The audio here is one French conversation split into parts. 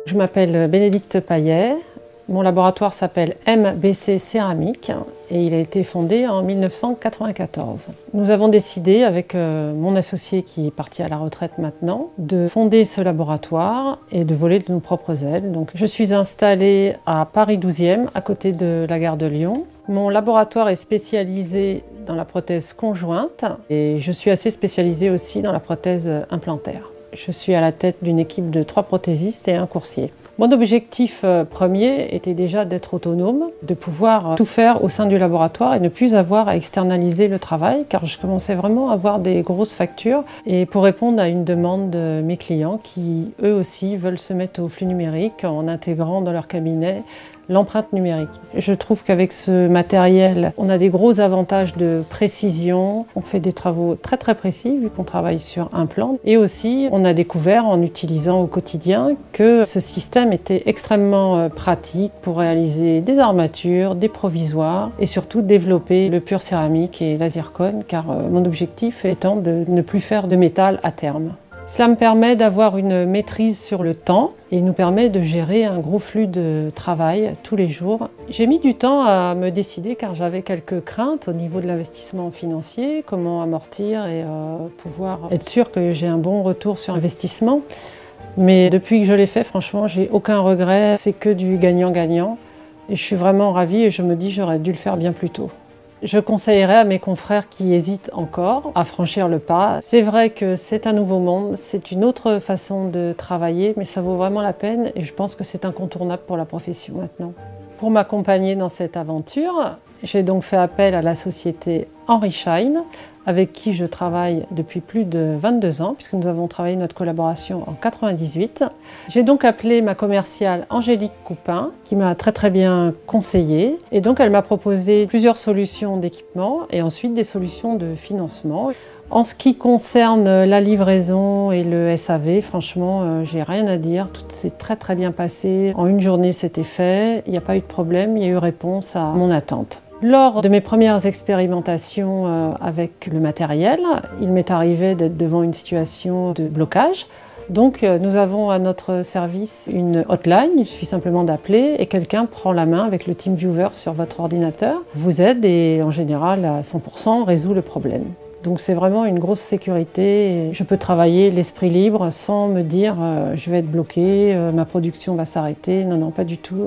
Je m'appelle Bénédicte Paillet. Mon laboratoire s'appelle MBC Céramique et il a été fondé en 1994. Nous avons décidé, avec mon associé qui est parti à la retraite maintenant, de fonder ce laboratoire et de voler de nos propres ailes. Donc, je suis installée à Paris 12e, à côté de la gare de Lyon. Mon laboratoire est spécialisé dans la prothèse conjointe et je suis assez spécialisée aussi dans la prothèse implantaire. Je suis à la tête d'une équipe de 3 prothésistes et un coursier. Mon objectif premier était déjà d'être autonome, de pouvoir tout faire au sein du laboratoire et ne plus avoir à externaliser le travail, car je commençais vraiment à avoir des grosses factures et pour répondre à une demande de mes clients qui, eux aussi, veulent se mettre au flux numérique en intégrant dans leur cabinet l'empreinte numérique. Je trouve qu'avec ce matériel, on a des gros avantages de précision. On fait des travaux très précis vu qu'on travaille sur un plan. Et aussi, on a découvert en utilisant au quotidien que ce système était extrêmement pratique pour réaliser des armatures, des provisoires et surtout développer le pur céramique et la zircone, car mon objectif étant de ne plus faire de métal à terme. Cela me permet d'avoir une maîtrise sur le temps et nous permet de gérer un gros flux de travail tous les jours. J'ai mis du temps à me décider car j'avais quelques craintes au niveau de l'investissement financier, comment amortir et pouvoir être sûr que j'ai un bon retour sur investissement. Mais depuis que je l'ai fait, franchement, j'ai aucun regret, c'est que du gagnant-gagnant. Et je suis vraiment ravie et je me dis j'aurais dû le faire bien plus tôt. Je conseillerais à mes confrères qui hésitent encore à franchir le pas. C'est vrai que c'est un nouveau monde, c'est une autre façon de travailler, mais ça vaut vraiment la peine et je pense que c'est incontournable pour la profession maintenant. Pour m'accompagner dans cette aventure, j'ai donc fait appel à la société Henry Schein, avec qui je travaille depuis plus de 22 ans, puisque nous avons travaillé notre collaboration en 98. J'ai donc appelé ma commerciale Angélique Coupin, qui m'a très bien conseillée. Et donc elle m'a proposé plusieurs solutions d'équipement et ensuite des solutions de financement. En ce qui concerne la livraison et le SAV, franchement, j'ai rien à dire. Tout s'est très bien passé. En une journée, c'était fait. Il n'y a pas eu de problème. Il y a eu réponse à mon attente. Lors de mes premières expérimentations avec le matériel, il m'est arrivé d'être devant une situation de blocage. Donc nous avons à notre service une hotline, il suffit simplement d'appeler et quelqu'un prend la main avec le TeamViewer sur votre ordinateur, vous aide et en général à 100% résout le problème. Donc c'est vraiment une grosse sécurité. Je peux travailler l'esprit libre sans me dire je vais être bloqué, ma production va s'arrêter. Non, pas du tout.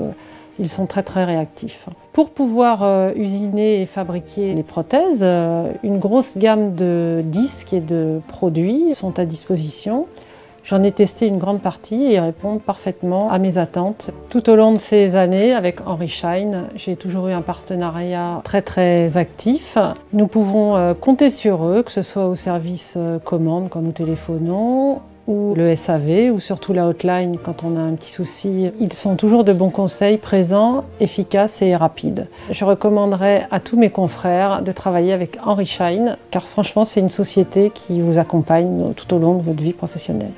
Ils sont très réactifs. Pour pouvoir usiner et fabriquer les prothèses, une grosse gamme de disques et de produits sont à disposition. J'en ai testé une grande partie et ils répondent parfaitement à mes attentes. Tout au long de ces années, avec Henry Schein, j'ai toujours eu un partenariat très actif. Nous pouvons compter sur eux, que ce soit au service commande quand nous téléphonons, ou le SAV, ou surtout la hotline quand on a un petit souci. Ils sont toujours de bons conseils, présents, efficaces et rapides. Je recommanderais à tous mes confrères de travailler avec Henry Schein, car franchement c'est une société qui vous accompagne tout au long de votre vie professionnelle.